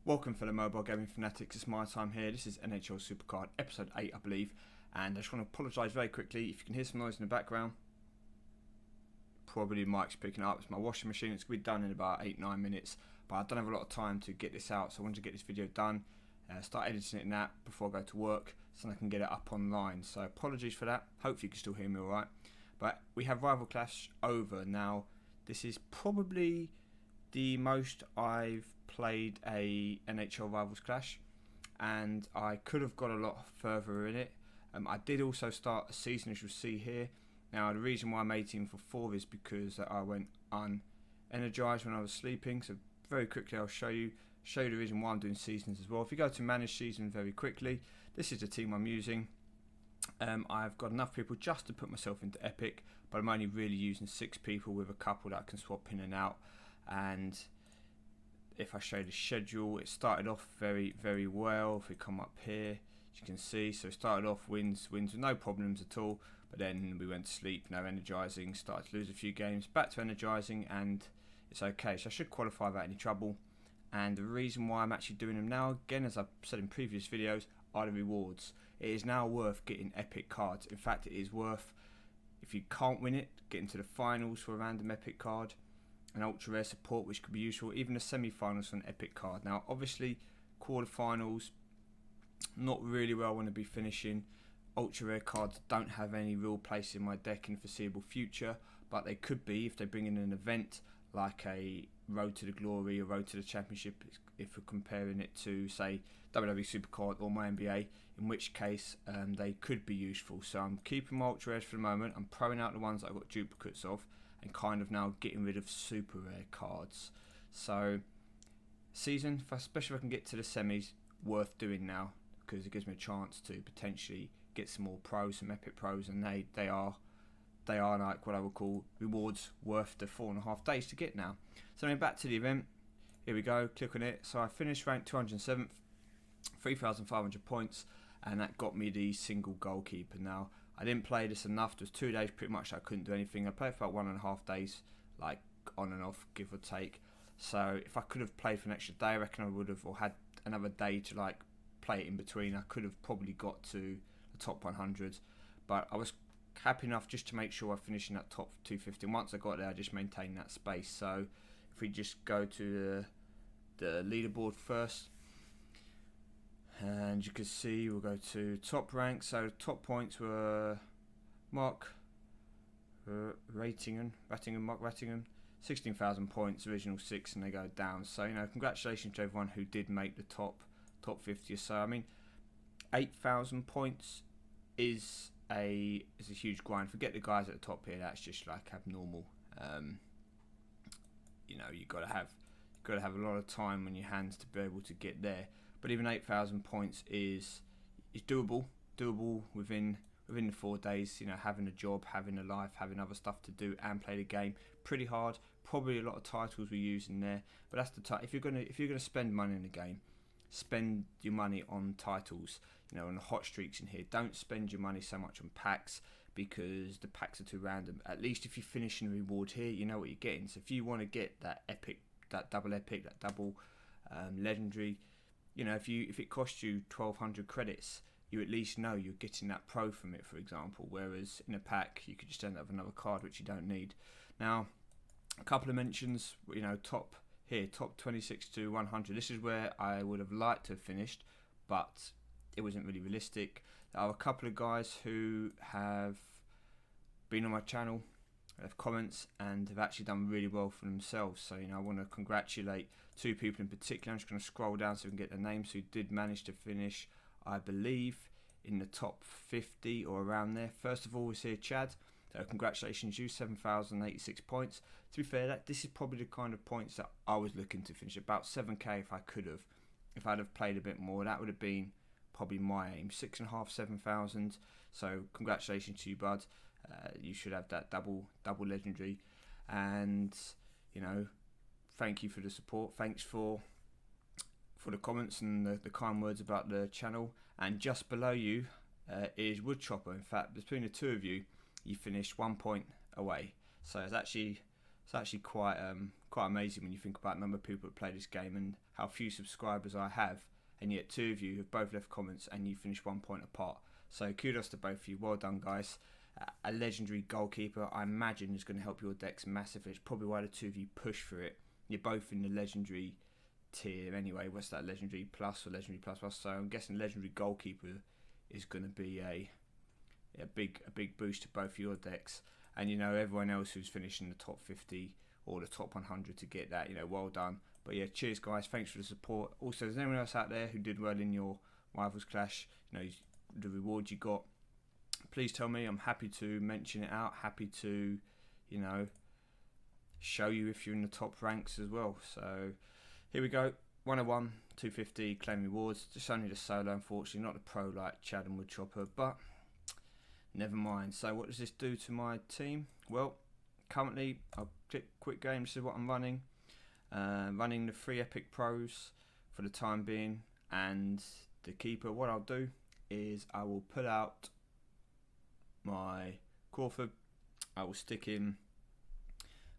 Welcome fellow mobile gaming fanatics, it's MyTyme here. This is NHL Supercard episode 8 I believe, and I just want to apologise very quickly if you can hear some noise in the background. Probably mic's picking up. It's my washing machine. It's going to be done in about 8-9 minutes, but I don't have a lot of time to get this out, so I wanted to get this video done, start editing it now before I go to work so I can get it up online. So apologies for that. Hopefully you can still hear me alright. But we have Rival Clash over now. This is probably the most I've played a NHL Rivals Clash, and I could have got a lot further in it. I did also start a season, as you'll see here. Now the reason why I made team for 4 is because I went unenergized when I was sleeping. So very quickly I'll show you the reason why I'm doing seasons as well. If you go to manage season very quickly, this is the team I'm using. I've got enough people just to put myself into Epic, but I'm only really using 6 people with a couple that I can swap in and out. And if I show the schedule, it started off very well. If we come up here, as you can see, so it started off wins with no problems at all, but then we went to sleep, no energizing, started to lose a few games, back to energizing, and it's okay. So I should qualify without any trouble. And the reason why I'm actually doing them now, again, as I've said in previous videos, are the rewards. It is now worth getting epic cards. In fact, it is worth, if you can't win it, getting to the finals for a random epic card, an ultra rare support which could be useful, even the semi-finals for an epic card. Now obviously quarterfinals, not really where I want to be finishing. Ultra rare cards don't have any real place in my deck in the foreseeable future, but they could be if they bring in an event like a Road to the Glory or Road to the Championship, if we're comparing it to say WWE Supercard or my NBA, in which case they could be useful. So I'm keeping my ultra rares for the moment. I'm proing out the ones that I've got duplicates of, and kind of now getting rid of super rare cards. So season, especially if I can get to the semis, worth doing now, because it gives me a chance to potentially get some more pros, some epic pros, and they are like what I would call rewards worth the 4.5 days to get now. So then back to the event, here we go, click on it. So I finished ranked 207th, 3,500 points, and that got me the single goalkeeper. Now I didn't play this enough. There was 2 days pretty much I couldn't do anything. I played for about 1.5 days, like on and off, give or take. So if I could have played for an extra day, I reckon I would have, or had another day to like play it in between, I could have probably got to the top 100. But I was happy enough just to make sure I finished in that top 250. And once I got there, I just maintained that space. So if we just go to the leaderboard first, and you can see we'll go to top rank. So top points were Mark Rattingham, 16,000 points, original 6, and they go down. So you know, congratulations to everyone who did make the top 50 or so. I mean, 8,000 points is a huge grind. Forget the guys at the top here. That's just like abnormal. You know, you've got to have a lot of time on your hands to be able to get there. But even 8,000 points is doable within the 4 days. You know, having a job, having a life, having other stuff to do, and play the game. Pretty hard. Probably a lot of titles we're using there. But that's the if you're gonna spend money in the game, spend your money on titles. You know, on the hot streaks in here. Don't spend your money so much on packs, because the packs are too random. At least if you're finishing the reward here, you know what you're getting. So if you want to get that epic, that double epic, that double legendary, you know, if it costs you 1,200 credits, you at least know you're getting that pro from it, for example. Whereas in a pack, you could just end up with another card which you don't need. Now, a couple of mentions. You know, top 26 to 100. This is where I would have liked to have finished, but it wasn't really realistic. There are a couple of guys who have been on my channel, have comments, and have actually done really well for themselves. So you know, I want to congratulate 2 people in particular. I'm just going to scroll down so we can get their names, who did manage to finish, I believe, in the top 50 or around there. First of all, we see Chad. So congratulations, you, 7,086 points. To be fair, this is probably the kind of points that I was looking to finish, about 7k if I could have. If I'd have played a bit more, that would have been probably my aim. 6.5, 7,000. So congratulations to you, bud. You should have that double legendary. And you know, thank you for the support. Thanks for the comments and the kind words about the channel. And just below you is Woodchopper. In fact, between the two of you, you finished 1 point away. So it's actually quite quite amazing when you think about the number of people that play this game and how few subscribers I have, and yet 2 of you have both left comments and you finished 1 point apart. So kudos to both of you. Well done, guys. A legendary goalkeeper, I imagine, is going to help your decks massively. It's probably why the 2 of you push for it. You're both in the legendary tier anyway. What's that, legendary plus or legendary plus plus? So I'm guessing legendary goalkeeper is going to be a big boost to both of your decks. And you know, everyone else who's finishing the top 50 or the top 100 to get that, you know, well done. But yeah, cheers guys, thanks for the support. Also, is there anyone else out there who did well in your Rivals Clash? You know, the rewards you got, please tell me. I'm happy to mention it out, happy to, you know, show you if you're in the top ranks as well. So here we go, 101, 250, claim rewards. Just only the solo, unfortunately, not the pro like Chad and Woodchopper, but never mind. So what does this do to my team? Well, currently, I'll click quick game. This is what I'm running. Running the 3 epic pros for the time being, and the keeper. What I'll do is I will pull out my Crawford. I will stick in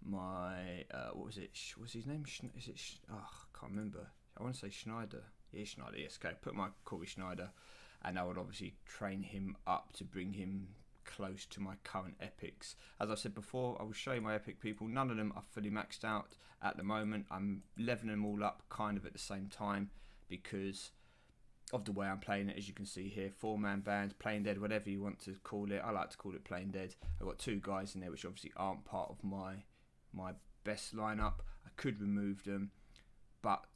my what was it? What's his name? Is it? Oh, I can't remember. I want to say Schneider. Yeah, Schneider. Yes. Okay. Put my Corey Schneider, and I would obviously train him up to bring him close to my current epics. As I said before, I will show you my epic people. None of them are fully maxed out at the moment. I'm leveling them all up kind of at the same time because of the way I'm playing it. As you can see here, 4-man band, plain dead, whatever you want to call it. I like to call it plain dead. I've got 2 guys in there which obviously aren't part of my best lineup. I could remove them, but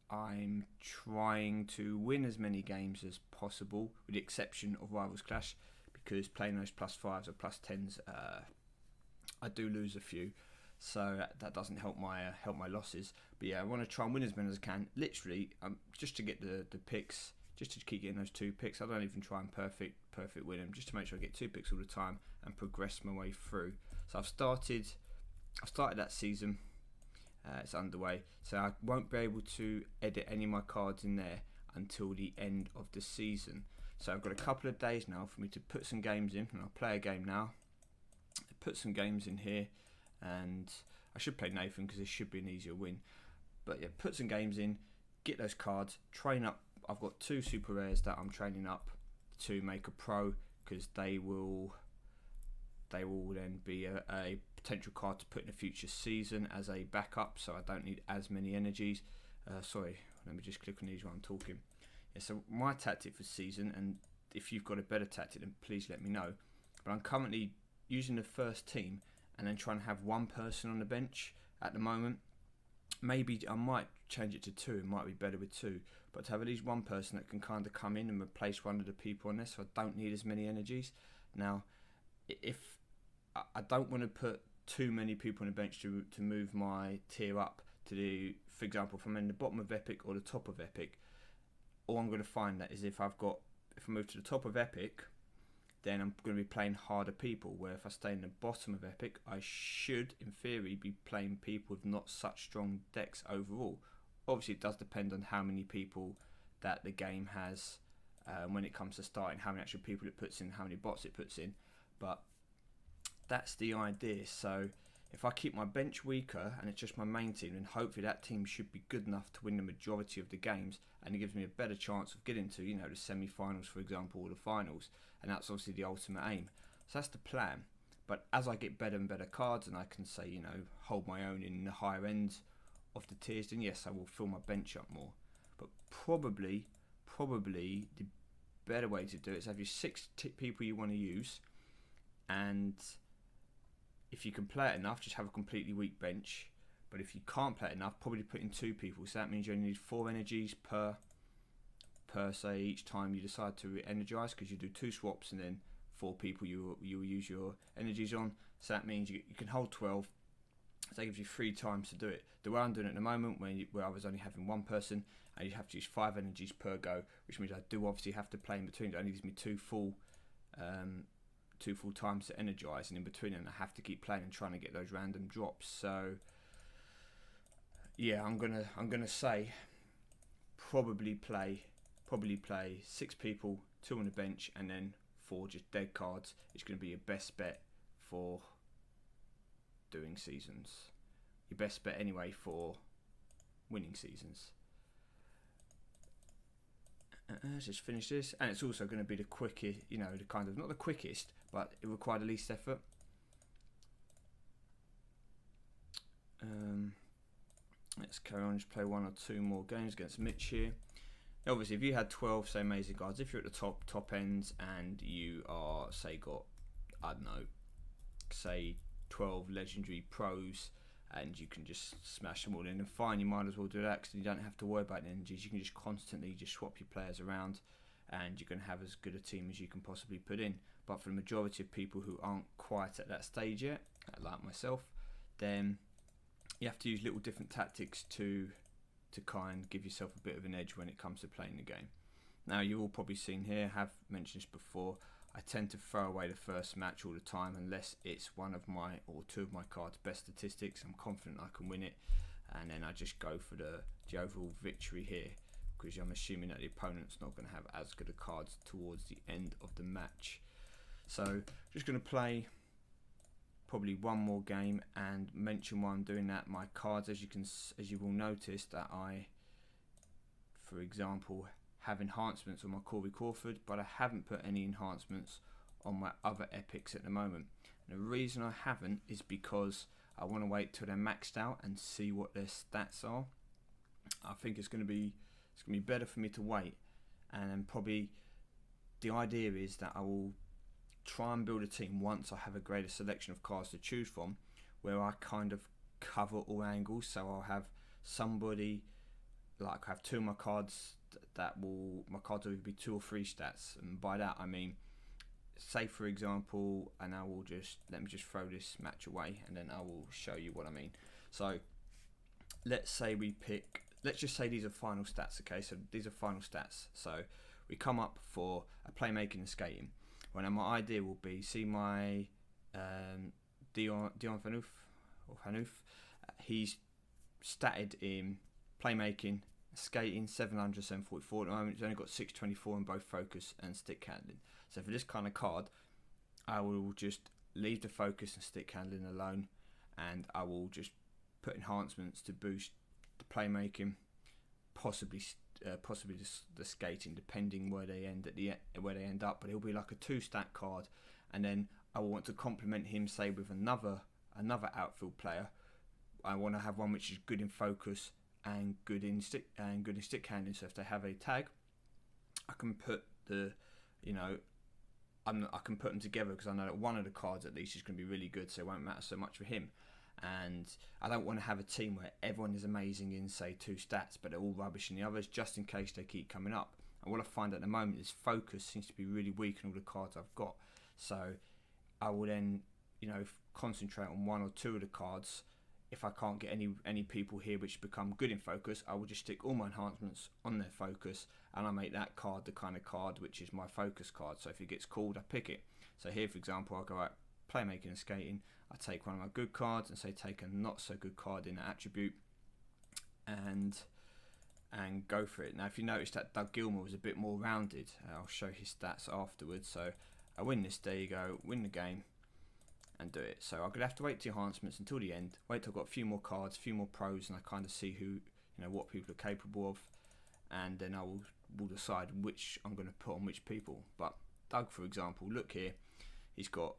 I'm trying to win as many games as possible, with the exception of Rivals Clash, because playing those +5s or +10s, I do lose a few, so that doesn't help my losses. But yeah, I want to try and win as many as I can. Literally, just to get the picks, just to keep getting those 2 picks. I don't even try and perfect win them, just to make sure I get 2 picks all the time and progress my way through. So I've started that season. It's underway, so I won't be able to edit any of my cards in there until the end of the season. So I've got a couple of days now for me to put some games in, and I'll play a game now. Put some games in here, and I should play Nathan because this should be an easier win. But yeah, put some games in, get those cards, train up. I've got 2 super rares that I'm training up to make a pro, because they will then be a potential card to put in a future season as a backup, so I don't need as many energies. Sorry, let me just click on these while I'm talking. Yeah, so my tactic for season, and if you've got a better tactic, then please let me know. But I'm currently using the first team and then trying to have 1 person on the bench at the moment. Maybe I might change it to 2. It might be better with 2. But to have at least 1 person that can kind of come in and replace one of the people on this, so I don't need as many energies. Now, if I don't want to put too many people on the bench to move my tier up to do, for example, if I'm in the bottom of Epic or the top of Epic, all I'm going to find that is if I move to the top of Epic, then I'm going to be playing harder people, where if I stay in the bottom of Epic, I should, in theory, be playing people with not such strong decks overall. Obviously, it does depend on how many people that the game has when it comes to starting, how many actual people it puts in, how many bots it puts in, but that's the idea. So if I keep my bench weaker and it's just my main team, then hopefully that team should be good enough to win the majority of the games, and it gives me a better chance of getting to, you know, the semi-finals, for example, or the finals, and that's obviously the ultimate aim. So that's the plan. But as I get better and better cards, and I can say, you know, hold my own in the higher end of the tiers, then yes, I will fill my bench up more. But probably the better way to do it is have your 6 people you want to use, and if you can play it enough, just have a completely weak bench. But if you can't play it enough, probably put in 2 people. So that means you only need 4 energies per say each time you decide to energize, because you do 2 swaps and then 4 people you will use your energies on. So that means you can hold 12. So that gives you 3 times to do it. The way I'm doing it at the moment, where I was only having 1 person, and you have to use 5 energies per go, which means I do obviously have to play in between. It only gives me 2 full times to energize, and in between, and I have to keep playing and trying to get those random drops. So yeah, I'm gonna say probably play 6 people, 2 on the bench, and then 4 just dead cards. It's going to be your best bet for doing seasons. your best bet anyway for winning seasons. Let's just finish this, and it's also going to be the quickest, you know, the kind of, not the quickest, but it required the least effort. Let's carry on, just play 1 or 2 more games against Mitch here. Obviously, if you had 12, say, amazing cards, if you're at the top ends and you are, say, got, I don't know, say 12 legendary pros, and you can just smash them all in, and fine, you might as well do that because you don't have to worry about the energies. You can just constantly just swap your players around, and you're going to have as good a team as you can possibly put in. But for the majority of people who aren't quite at that stage yet, like myself, then you have to use little different tactics to kind of give yourself a bit of an edge when it comes to playing the game. Now, you've all probably seen here, have mentioned this before, I tend to throw away the first match all the time unless it's one of my, or 2 of my cards' best statistics. I'm confident I can win it, and then I just go for the overall victory here, because I'm assuming that the opponent's not going to have as good a cards towards the end of the match. So just going to play probably 1 more game and mention while I'm doing that my cards, as you will notice that I, for example, have enhancements on my Corey Crawford, but I haven't put any enhancements on my other epics at the moment. And the reason I haven't is because I want to wait till they're maxed out and see what their stats are. I think it's going to be better for me to wait, and then probably the idea is that I will try and build a team once I have a greater selection of cards to choose from, where I kind of cover all angles. So I'll have somebody, like I have 2 of my cards my cards will be 2 or 3 stats, and by that I mean, say for example, and I will just, let me just throw this match away and then I will show you what I mean. So let's say let's just say these are final stats, okay? So these are final stats. So we come up for a playmaking and skating. Well, now my idea will be, see my Dion Phaneuf, he's statted in playmaking, skating 700, 744. At the moment, he's only got 624 in both focus and stick handling. So for this kind of card, I will just leave the focus and stick handling alone, and I will just put enhancements to boost the playmaking, possibly the skating, depending where they end where they end up. But it'll be like a 2-stat card, and then I will want to complement him, say with another outfield player. I want to have one which is good in focus and good in stick handling. So if they have a tag, I can put I can put them together, because I know that one of the cards at least is going to be really good, so it won't matter so much for him. And I don't want to have a team where everyone is amazing in, say, 2 stats, but they're all rubbish in the others, just in case they keep coming up. And what I find at the moment is focus seems to be really weak in all the cards I've got. So I will then, concentrate on 1 or 2 of the cards. If I can't get any people here which become good in focus, I will just stick all my enhancements on their focus, and I make that card the kind of card which is my focus card. So if it gets called, I pick it. So here, for example, I'll go out playmaking and skating. I take one of my good cards and say take a not so good card in that attribute, and go for it. Now, if you notice that Doug Gilmour was a bit more rounded, I'll show his stats afterwards. So I win this. There you go, win the game. And do it. So I'm gonna have to wait to enhancements until the end. Wait till I've got a few more cards, a few more pros, and I kind of see who, what people are capable of, and then I will decide which I'm gonna put on which people. But Doug, for example, look here, he's got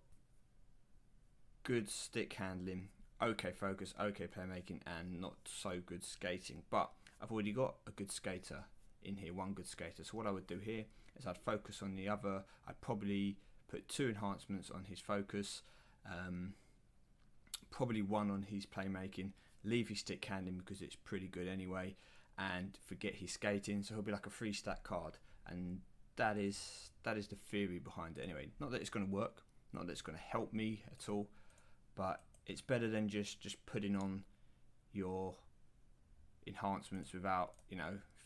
good stick handling, okay focus, okay playmaking, and not so good skating. But I've already got a good skater in here, 1 good skater. So what I would do here is I'd focus on the other. I'd probably put 2 enhancements on his focus. Probably 1 on his playmaking, leave his stick handling because it's pretty good anyway, and forget his skating, so he'll be like a 3-stat card. And that is the theory behind it anyway. Not that it's going to work, not that it's going to help me at all, but it's better than just putting on your enhancements without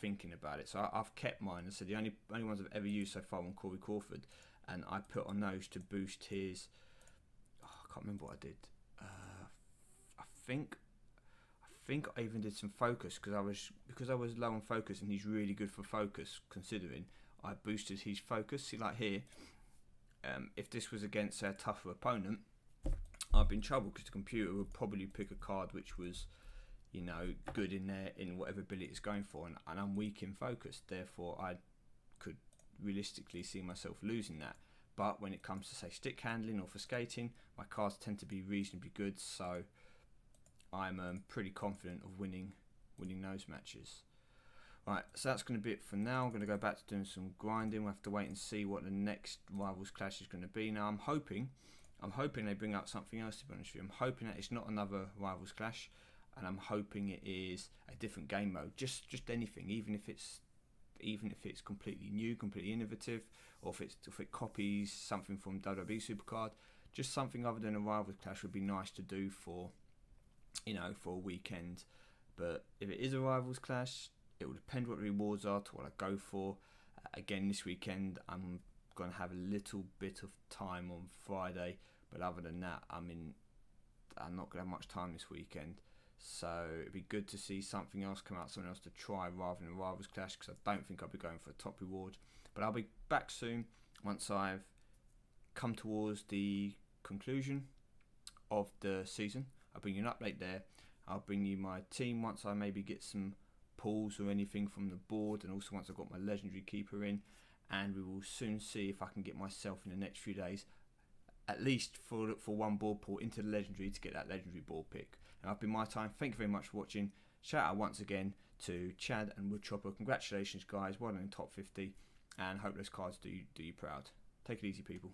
thinking about it. So I've kept mine. So the only ones I've ever used so far on Corey Crawford, and I put on those to boost his, I can't remember what I did. I think I even did some focus, because I was low on focus, and he's really good for focus considering. I boosted his focus. See, like here, if this was against a tougher opponent, I'd be in trouble because the computer would probably pick a card which was, you know, good in there in whatever ability it's going for, and I'm weak in focus. Therefore, I could realistically see myself losing that. But when it comes to, say, stick handling or for skating, my cards tend to be reasonably good, so I'm pretty confident of winning those matches. Right, so that's going to be it for now. I'm going to go back to doing some grinding. We'll have to wait and see what the next Rivals Clash is going to be. Now, I'm hoping they bring out something else, to be honest with you. I'm hoping that it's not another Rivals Clash, and I'm hoping it is a different game mode. Just anything, even if it's completely new, completely innovative, or if it copies something from WWE Supercard. Just something other than a Rivals Clash would be nice to do for, you know, for a weekend. But if it is a Rivals Clash, it will depend what the rewards are to what I go for. Again, this weekend I'm going to have a little bit of time on Friday, but other than that, I'm not going to have much time this weekend. So it'd be good to see something else come out, something else to try rather than a Rivals Clash, because I don't think I'll be going for a top reward. But I'll be back soon once I've come towards the conclusion of the season. I'll bring you an update there. I'll bring you my team once I maybe get some pulls or anything from the board, and also once I've got my legendary keeper in, and we will soon see if I can get myself in the next few days at least for one board pull into the legendary to get that legendary board pick. And I've been MyTyme. Thank you very much for watching. Shout out once again to Chad and Woodchopper. Congratulations guys, well done in top 50, and hope those cards do you proud. Take it easy people.